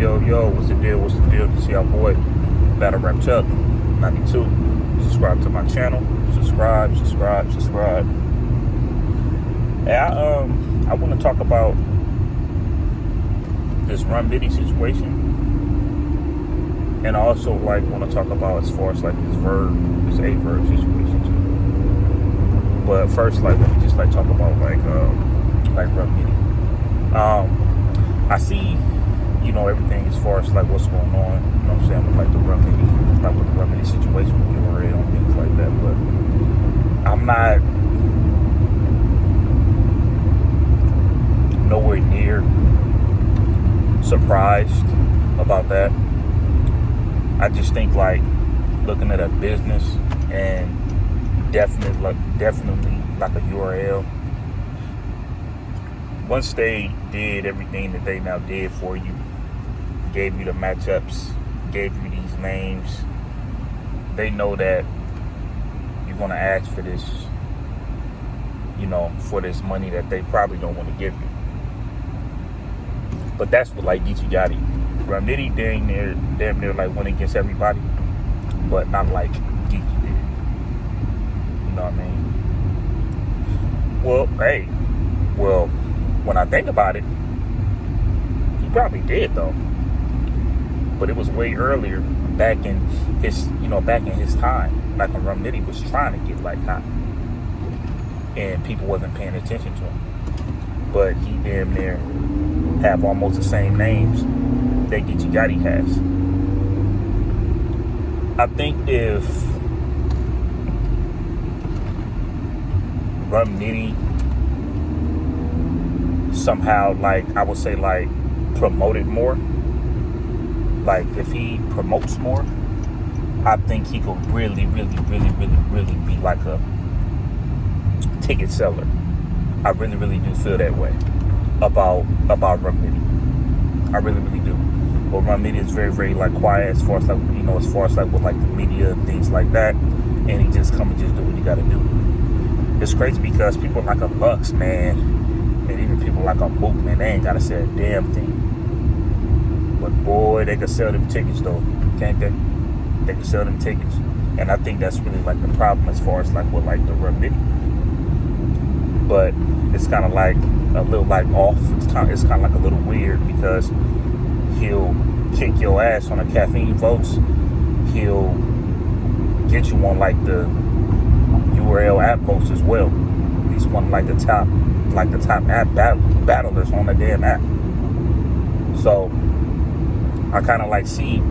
Yo, what's the deal? This is your boy, Battle Rap Chuck, 92. Subscribe to my channel. Subscribe. Hey, I want to talk about this Run Nitty situation, and I also want to talk about as far as this A Verb situation too. But first, let me just talk about Run Nitty. I see, everything as far as what's going on. You know what I'm saying, with the Run Nitty, with the Run Nitty situation with URL and things like that. But I'm not nowhere near surprised about that. I just think looking at a business and definitely like a URL. Once they did everything that they now did for you, gave you the matchups, gave you these names, they know that you're going to ask for this, for this money that they probably don't want to give you. But that's what Geechee Gotti. Run Nitty damn near went against everybody, but not like Geechee did. You know what I mean? Well, when I think about it, he probably did though. But it was way earlier, back in his time, when Run Nitty was trying to get hot, and people wasn't paying attention to him. But he damn near have almost the same names that Geechee Gotti has. I think if Run Nitty somehow I would say promoted more, if he promotes more, I think he could really be a ticket seller. I really do feel that way about Run Nitty. I really do. But Run Nitty is very quiet as far as with the media and things like that, and he just come and just do what he gotta do. It's crazy because people like a Lux, man, and even people like a Mook, man, they ain't gotta say a damn thing. But boy, they can sell them tickets though, can't they? They can sell them tickets, and I think that's really the problem as far as with the Run Nitty. But it's kind of a little off. It's kind of a little weird because he'll kick your ass on the caffeine votes. He'll get you on the URL app votes as well. He's one of the top app battlers on the damn app. So I kind of see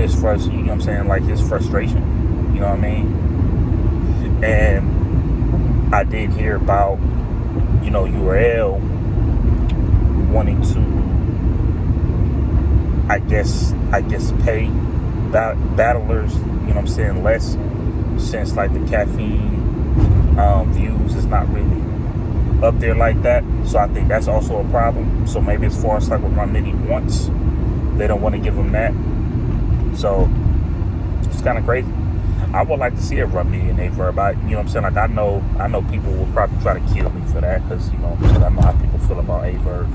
his frustration. You know what I'm saying? His frustration. You know what I mean? And I did hear about URL wanting to, I guess pay battlers, you know what I'm saying, less, since the caffeine views is not really up there like that. So I think that's also a problem. So maybe as far as what Run Nitty wants, they don't want to give him that. So it's kind of crazy. I would like to see a Run Nitty and A Verb. You know what I'm saying? I know people will probably try to kill me for that because I know how people feel about A Verb.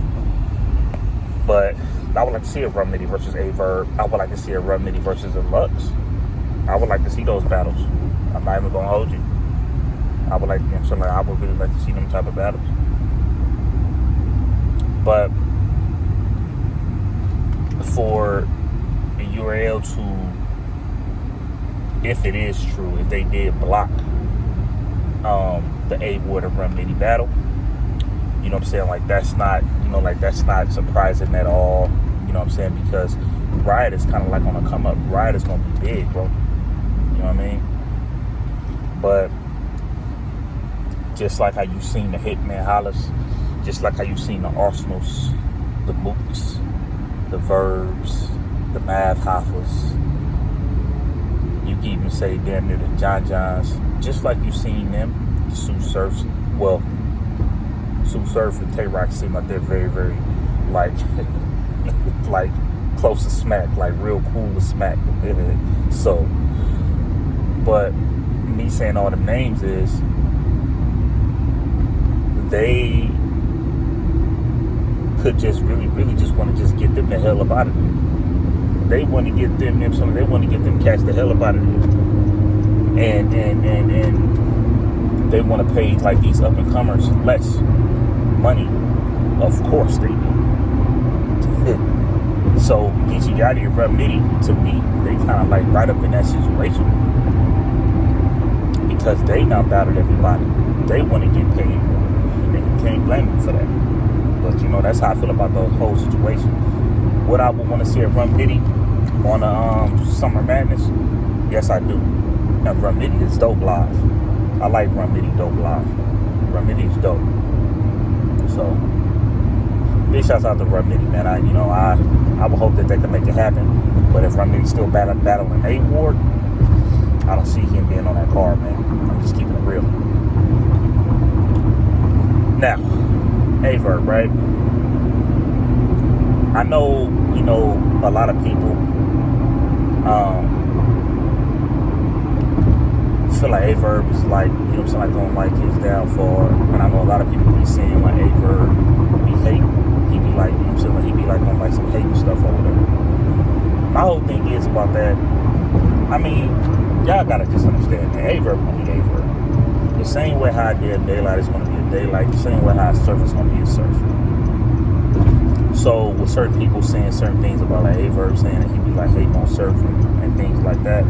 But I would like to see a Run Nitty versus A Verb. I would like to see a Run Nitty versus a Lux. I would like to see those battles. I'm not even gonna hold you. I would I would really like to see them type of battles. But for the URL to, if it is true, if they did block the A Ward and Run Nitty battle, you know what I'm saying? That's not, that's not surprising at all. You know what I'm saying? Because Riot is kind of on a come up. Riot is gonna be big, bro. You know what I mean? But just like how you seen the Hitman Hollis, just like how you seen the Arsenals, the Mooks, the Verbs, the Mav Hoffers, you can even say damn near the Johns, just like you seen them, Sue Surfs. Well, Sue Surf and Tay-Rock seem like they're very close to smack, real cool to smack. So, but me saying all them names is they could just really just want to just get them the hell up out of there. They want to get them they want to get them cats the hell up out of there. And they want to pay like these up and comers less money. Of course they do. So Geechee Gotti and Verb Nitty, to me, they kind of like right up in that situation. Because they now battled everybody. They want to get paid more. And you can't blame them for that. But you know, that's how I feel about the whole situation. What I would want to see at Rum Nitty on Summer Madness, yes I do. Now Rum Nitty is dope live. I like Rum Nitty dope live. Rum Nitty is dope. So big shouts out to Rum Nitty, man. I would hope that they can make it happen. But if Rum Nitty's still battling A Ward, I don't see him being on that card, man. I'm just keeping it real. Now, Verb, right? I know, a lot of people feel like Verb is like, like going like his downfall. And I know a lot of people be saying like Verb be hating. He be like, like he be like on like some hating stuff or whatever. My whole thing is about that. I mean, y'all gotta just understand that Verb gonna be Verb. The same way how a damn daylight is gonna be a daylight, the same way how a surf is gonna be a surf. So with certain people saying certain things about like Verb saying that he be like hating on surfing and things like that,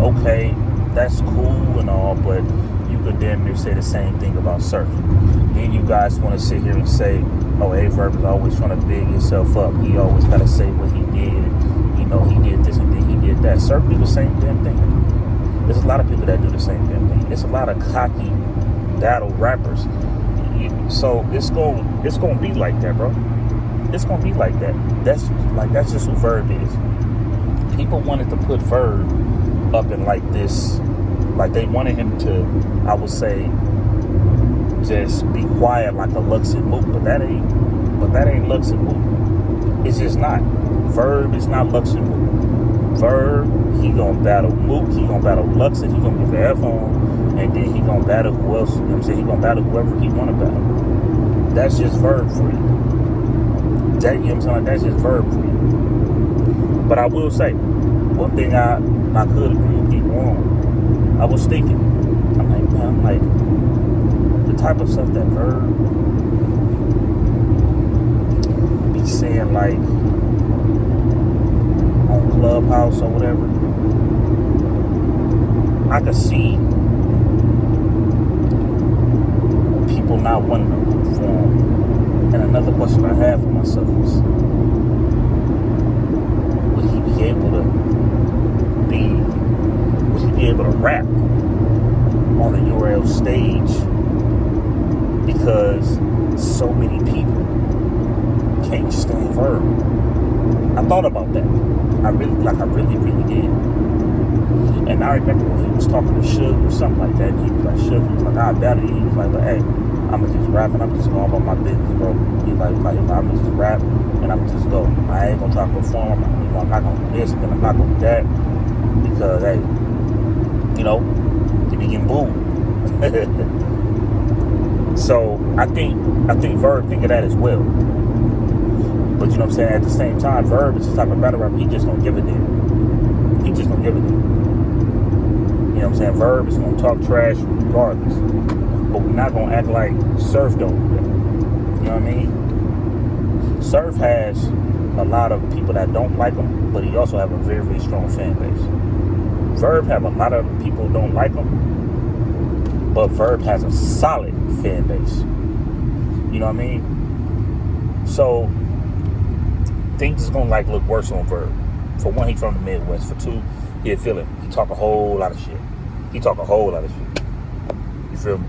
okay, that's cool and all, but you could damn near say the same thing about surfing. Then you guys want to sit here and say, oh, Verb is always trying to big himself up. He always gotta say what he did. He did this and then he did that. Surf do the same damn thing. There's a lot of people that do the same damn thing. It's a lot of cocky battle rappers. So it's gonna be like that, bro. It's gonna be like that. That's just who Verb is. People wanted to put Verb up in like this, like they wanted him to, I would say, just be quiet like a Lux and Mook, but that ain't Lux and Mook. It's just not. Verb is not Lux and Mook. Verb, he gonna battle Mook, he gonna battle Lux, and he gonna get the F on, and then he gonna battle who else, he gonna battle whoever he wanna battle. That's just Verb for you. That's just Verb for you. But I will say, one thing I could agree with people on, I was thinking, I'm like, the type of stuff that Verb be saying like on Clubhouse or whatever, I could see people not wanting to root for him. And another question I have for myself is, would he be able to rap on the URL stage? Because so many people can't stand Verb. I thought about that. I really did. And I remember when he was talking to Suge or something like that, and he was like, Suge, he was like, I battle you. He was like, hey, I'ma just rap and I'm just going about my business, bro. He's like I'ma just rap and I'ma just go. I ain't gonna try to perform. I'm not gonna do this and then I'm not gonna do that. Because, hey, he be getting booed. So I think Verb think of that as well. But you know what I'm saying? At the same time, Verb is the type of battle rapper, he just don't give a damn. He just don't give a damn. You know what I'm saying? Verb is gonna talk trash regardless. But we're not gonna act like Surf don't do that. You know what I mean? Surf has a lot of people that don't like him, but he also have a very, very strong fan base. Verb have a lot of people don't like him, but Verb has a solid fan base. You know what I mean? So things is gonna like look worse on Verb. For one, he's from the Midwest. For two, he'll feel it. He talk a whole lot of shit. You feel me?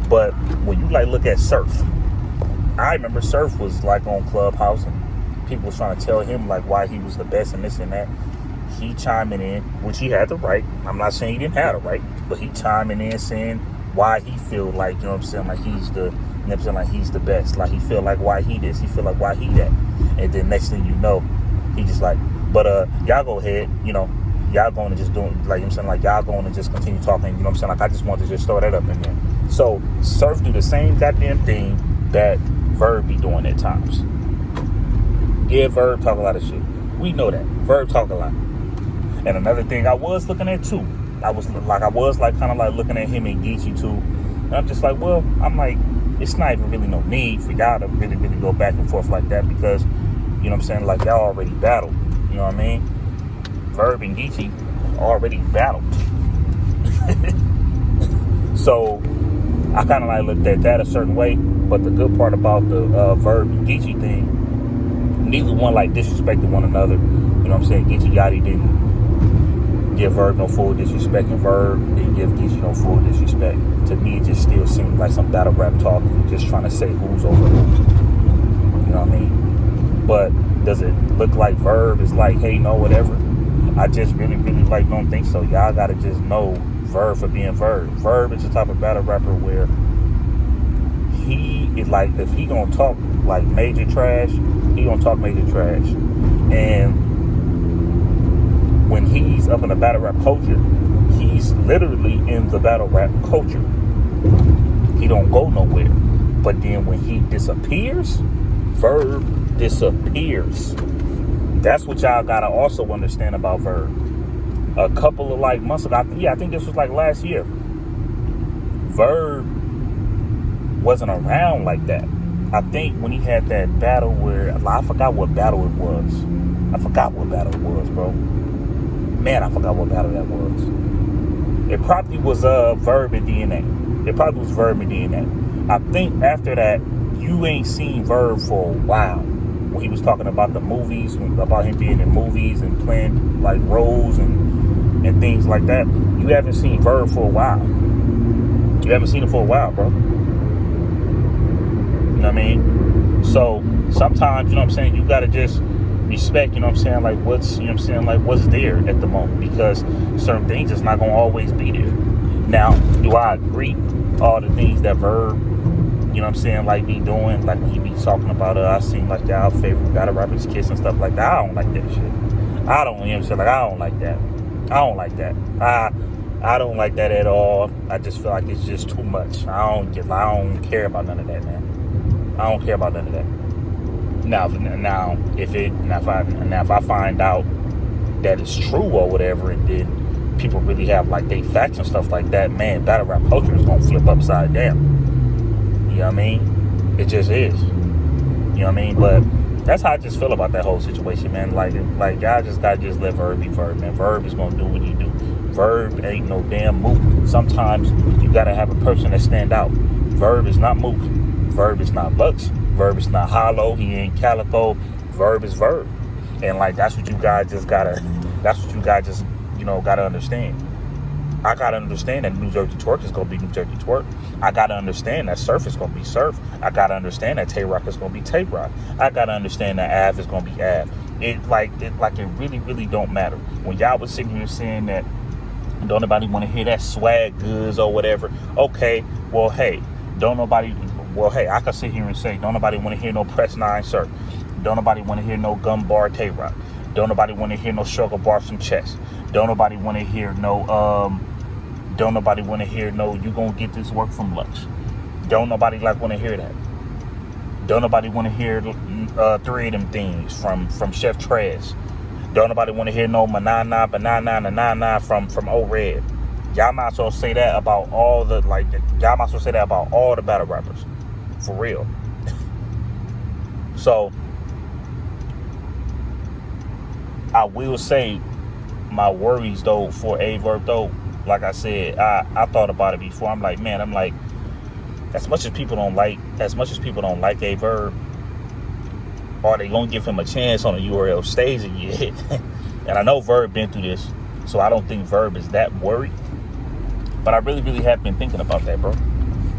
But when you like look at Surf, I remember Surf was like on Clubhouse and people was trying to tell him like why he was the best and this and that. He chiming in, which he had the right. I'm not saying he didn't have the right, but he chiming in saying why he feel like, you know what I'm saying, like he's the, you know what I'm saying, like he's the best. Like he feel like why he this, he feel like why he that. And then next thing you know, he just like, but y'all go ahead, y'all going to just do it, like, you know what I'm saying, like y'all going to just continue talking, you know what I'm saying, like I just want to just throw that up in there. So Surf do the same goddamn thing that Verb be doing at times. Yeah, Verb talk a lot of shit. We know that. Verb talk a lot. And another thing I was looking at too, I was kind of like looking at him and Geechee too. And I'm just like, well, I'm like, it's not even really no need for y'all to really, really go back and forth like that because, you know what I'm saying, like y'all already battled. You know what I mean? Verb and Geechee already battled. So I kind of like looked at that a certain way. But the good part about the Verb and Geechee thing, neither one like disrespected one another. You know what I'm saying? Geechee Gotti didn't give Verb no full disrespect, and Verb didn't give Geechee no full disrespect. To me, it just still seemed like some battle rap talk, just trying to say who's over who. You know what I mean? But does it look like Verb is like, hey, no, whatever? I just really, really like don't think so. Y'all gotta just know Verb for being Verb. Verb is the type of battle rapper where he is like, if he gonna talk like major trash, he gonna talk major trash. And when he's up in the battle rap culture, he's literally in the battle rap culture. He don't go nowhere. But then when he disappears, Verb disappears. That's what y'all gotta also understand about Verb. A couple of like months ago, I think this was like last year, Verb wasn't around like that. I think when he had that battle where, I forgot what battle it was. Bro. Man, I forgot what battle that was. It probably was Verb and DNA. I think after that, you ain't seen Verb for a while. When he was talking about the movies, about him being in movies and playing like roles and things like that. You haven't seen Verb for a while. You haven't seen him for a while, bro. You know what I mean? So sometimes, you know what I'm saying, you gotta just respect, you know what I'm saying, like what's, you know what I'm saying, like what's there at the moment, because certain things is not gonna always be there. Now, do I agree all the things that Verb, you know what I'm saying, like be doing, like when he be talking about I seen like y'all favorite battle rappers kiss and stuff like that? I don't like that shit. I don't, you know what I'm saying, like I don't like that. I don't like that at all. I just feel like it's just too much. I don't care about none of that, man. I don't care about none of that. Now, if I find out that it's true or whatever, and then people really have like they facts and stuff like that, man, battle rap culture is gonna flip upside down. You know what I mean? It just is. You know what I mean? But that's how I just feel about that whole situation, man. Like y'all just gotta just let Verb be Verb, man. Verb is gonna do what he do. Verb ain't no damn mook. Sometimes you gotta have a person that stand out. Verb is not mook. Verb is not Lux. Verb is not Hollow. He ain't Calico. Verb is Verb. And like that's what you guys just gotta understand. I gotta understand that New Jersey Twerk is gonna be New Jersey Twerk. I gotta understand that Surf is gonna be Surf. I gotta understand that Tay Rock is gonna be Tay Rock. I gotta understand that Av is gonna be Av. It really, really don't matter. When y'all was sitting here saying that don't nobody want to hear that swag goods or whatever. Okay, well hey, I can sit here and say don't nobody want to hear no Press 9 Surf. Don't nobody want to hear no Gun Bar Tay Rock. Don't nobody want to hear no Struggle Bar from Chess. Don't nobody want to hear no you gonna get this work from Lux. Don't nobody want to hear that. Don't nobody want to hear 3 of them things from Chef Trez. Don't nobody want to hear no Manana Banana from O-Red. Y'all might as well say that about all the battle rappers. For real. So I will say my worries though for Verb though, like I said, I thought about it before. I'm like, as much as people don't like Verb, are they gonna give him a chance on a URL stage yet? And I know Verb been through this, so I don't think Verb is that worried. But I really, really have been thinking about that, bro.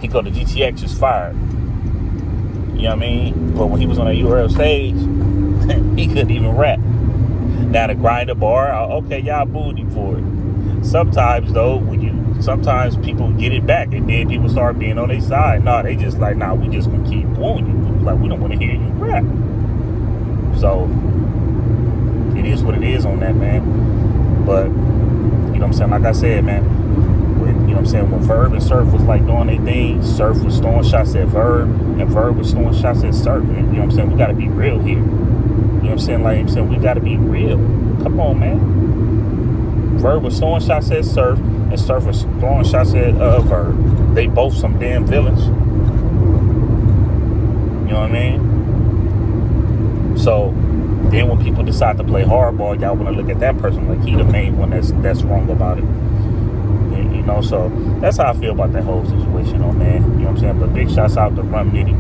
He go to GTX is fired. You know what I mean? But when he was on a URL stage, he couldn't even rap. Now the grinder bar, okay, y'all booed him for it. Sometimes though, sometimes people get it back, and then people start being on their side. No, they just like, nah, we just gonna keep booing you. Like, we don't want to hear you rap. So it is what it is on that, man. But you know what I'm saying? Like I said, man, when Verb and Surf was like doing their thing, Surf was throwing shots at Verb. And Verb was throwing shots at Surf. And, you know what I'm saying? We got to be real here. You know what I'm saying? Like I'm saying, we got to be real. Come on, man. Verb was throwing shots at Surf, and Surf was throwing shots at Verb. They both some damn villains. You know what I mean? So then when people decide to play hardball, y'all want to look at that person like he the main one that's wrong about it. You know, so that's how I feel about that whole situation, man. You know what I'm saying? But big shouts out to Rum Nitty,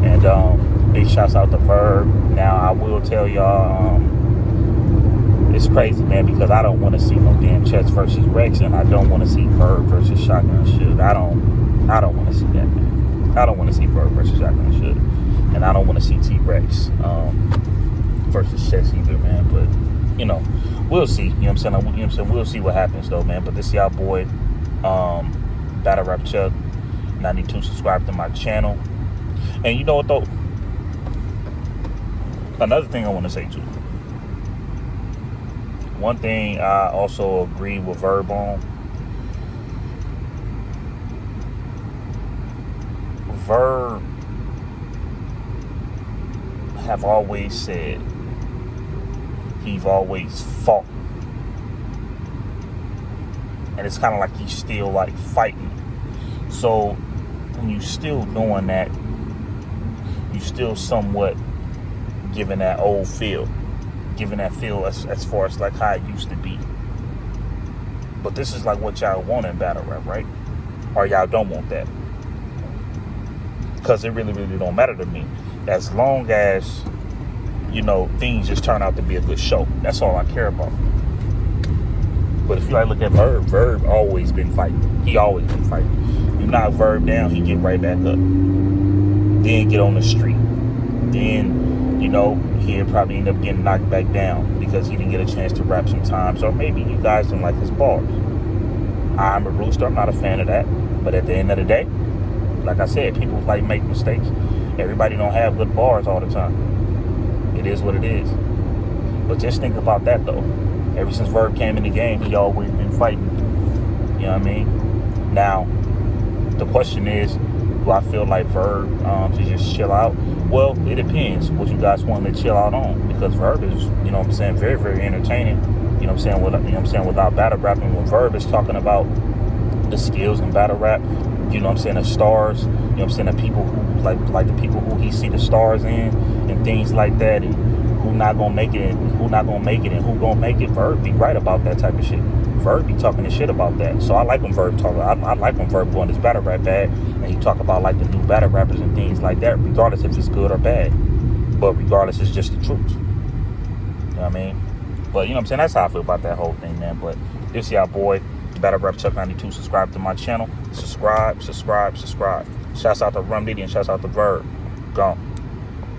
and big shouts out to Verb. Now I will tell y'all, it's crazy, man, because I don't want to see no damn Chess versus Rex, and I don't want to see Verb versus Shotgun Suge. I don't want to see that, man. I don't want to see Verb versus Shotgun Suge, and I don't want to see T-Rex versus Chess either, man. But you know, we'll see. You know what I'm saying? We'll see what happens though, man. But this y'all boy, Battle Rap Chuck, 92. Subscribe to my channel. And you know what though? Another thing I want to say too. One thing I also agree with Verb on. Verb have always said he's always fought. And it's kind of like he's still like fighting. So when you still doing that, you still somewhat giving that old feel. Giving that feel as far as like how it used to be. But this is like what y'all want in battle rap, right? Or y'all don't want that. Because it really, really don't matter to me. As long as, you know, things just turn out to be a good show. That's all I care about. But if you like look at Verb always been fighting. He always been fighting. You knock Verb down, he get right back up. Then get on the street. Then, you know, he'll probably end up getting knocked back down because he didn't get a chance to rap sometimes. Or maybe you guys didn't like his bars. I'm a rooster. I'm not a fan of that. But at the end of the day, like I said, people like make mistakes. Everybody don't have good bars all the time. It is what it is. But just think about that though. Ever since Verb came in the game, he always been fighting. You know what I mean? Now, the question is, do I feel like Verb should just chill out? Well, it depends what you guys want him to chill out on. Because Verb is, you know what I'm saying, very, very entertaining. You know what I'm saying, without battle rapping. When Verb is talking about the skills in battle rap, you know what I'm saying, the stars, you know what I'm saying, the people who, like the people who he see the stars in, and things like that, and who not gonna make it, and who not gonna make it, and who gonna make it. Verb be right about that type of shit. Verb be talking the shit about that. So I like when Verb talk. I like when Verb going this battle rap bag, and he talk about like the new battle rappers and things like that, regardless if it's good or bad. But regardless, it's just the truth. You know what I mean? But you know what I'm saying? That's how I feel about that whole thing, man. But this y'all boy, Battle Rap Chuck 92. Subscribe to my channel. Subscribe. Shouts out to Rum Nitty and shouts out to Verb. Gone.